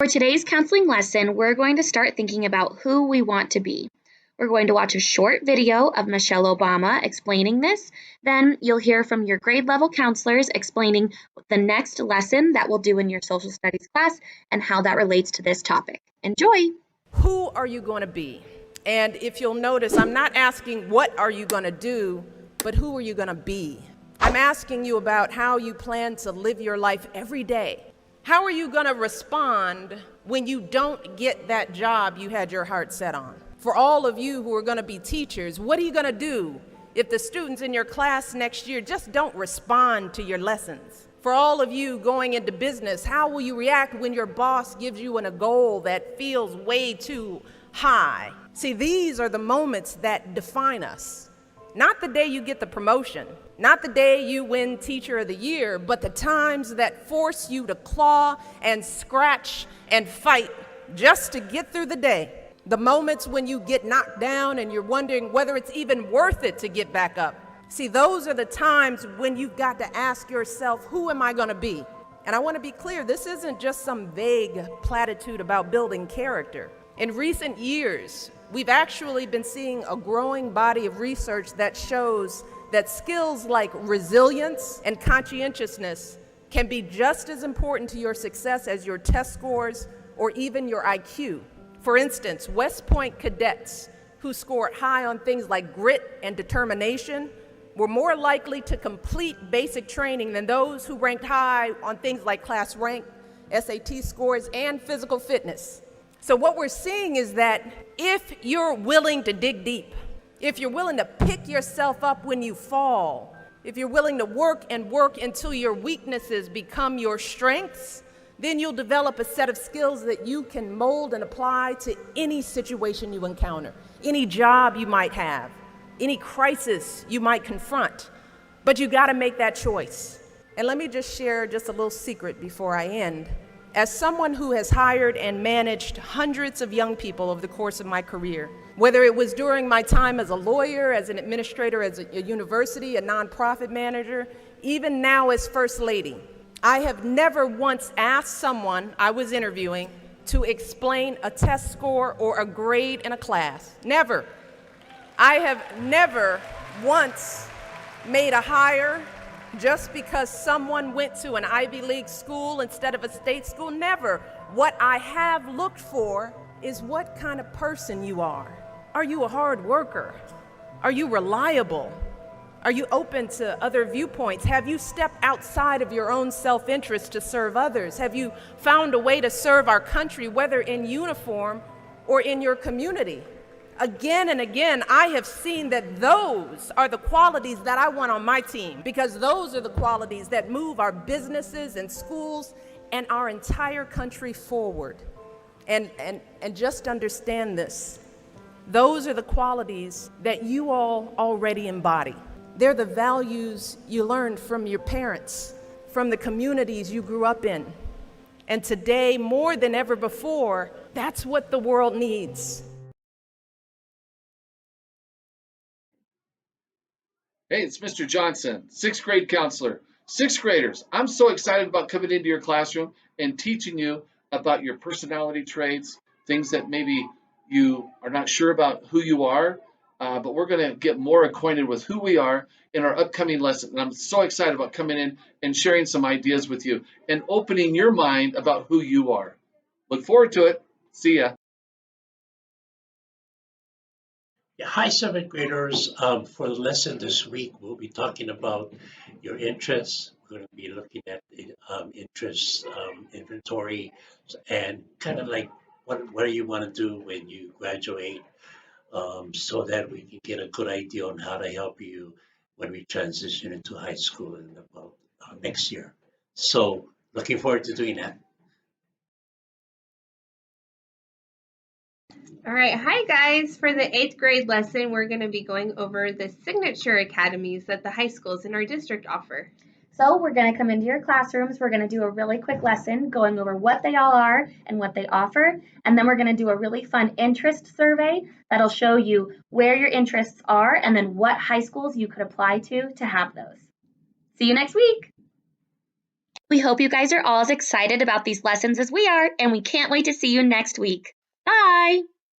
For today's counseling lesson, we're going to start thinking about who we want to be. We're going to watch a short video of Michelle Obama explaining this. Then you'll hear from your grade level counselors explaining the next lesson that we'll do in your social studies class and how that relates to this topic. Enjoy! Who are you going to be? And if you'll notice, I'm not asking what are you going to do, but who are you going to be? I'm asking you about how you plan to live your life every day. How are you going to respond when you don't get that job you had your heart set on? For all of you who are going to be teachers, what are you going to do if the students in your class next year just don't respond to your lessons? For all of you going into business, how will you react when your boss gives you a goal that feels way too high? See, these are the moments that define us. Not the day you get the promotion, not the day you win Teacher of the Year, but the times that force you to claw and scratch and fight just to get through the day. The moments when you get knocked down and you're wondering whether it's even worth it to get back up. See, those are the times when you've got to ask yourself, who am I going to be? And I want to be clear, this isn't just some vague platitude about building character. In recent years, we've actually been seeing a growing body of research that shows that skills like resilience and conscientiousness can be just as important to your success as your test scores or even your IQ. For instance, West Point cadets who scored high on things like grit and determination were more likely to complete basic training than those who ranked high on things like class rank, SAT scores, and physical fitness. So what we're seeing is that if you're willing to dig deep, if you're willing to pick yourself up when you fall, if you're willing to work and work until your weaknesses become your strengths, then you'll develop a set of skills that you can mold and apply to any situation you encounter, any job you might have, any crisis you might confront. But you got to make that choice. And let me just share just a little secret before I end. As someone who has hired and managed hundreds of young people over the course of my career, whether it was during my time as a lawyer, as an administrator, as a university, a nonprofit manager, even now as First Lady, I have never once asked someone I was interviewing to explain a test score or a grade in a class. Never. I have never once made a hire just because someone went to an Ivy League school instead of a state school. Never. What I have looked for is what kind of person you are. Are you a hard worker? Are you reliable? Are you open to other viewpoints? Have you stepped outside of your own self-interest to serve others? Have you found a way to serve our country, whether in uniform or in your community? Again and again, I have seen that those are the qualities that I want on my team, because those are the qualities that move our businesses and schools and our entire country forward. And just understand this. Those are the qualities that you all already embody. They're the values you learned from your parents, from the communities you grew up in. And today, more than ever before, that's what the world needs. Hey, it's Mr. Johnson, sixth grade counselor. Sixth graders, I'm so excited about coming into your classroom and teaching you about your personality traits, things that maybe you are not sure about who you are, but we're going to get more acquainted with who we are in our upcoming lesson. And I'm so excited about coming in and sharing some ideas with you and opening your mind about who you are. Look forward to it. See ya. Yeah, hi, seventh graders. For the lesson this week, we'll be talking about your interests. We're going to be looking at interest inventory and kind of like what do you want to do when you graduate, so that we can get a good idea on how to help you when we transition into high school in about next year. So looking forward to doing that. All right, hi guys. For the 8th grade lesson, we're going to be going over the signature academies that the high schools in our district offer. So we're going to come into your classrooms. We're going to do a really quick lesson going over what they all are and what they offer. And then we're going to do a really fun interest survey that'll show you where your interests are and then what high schools you could apply to have those. See you next week. We hope you guys are all as excited about these lessons as we are, and we can't wait to see you next week. Bye!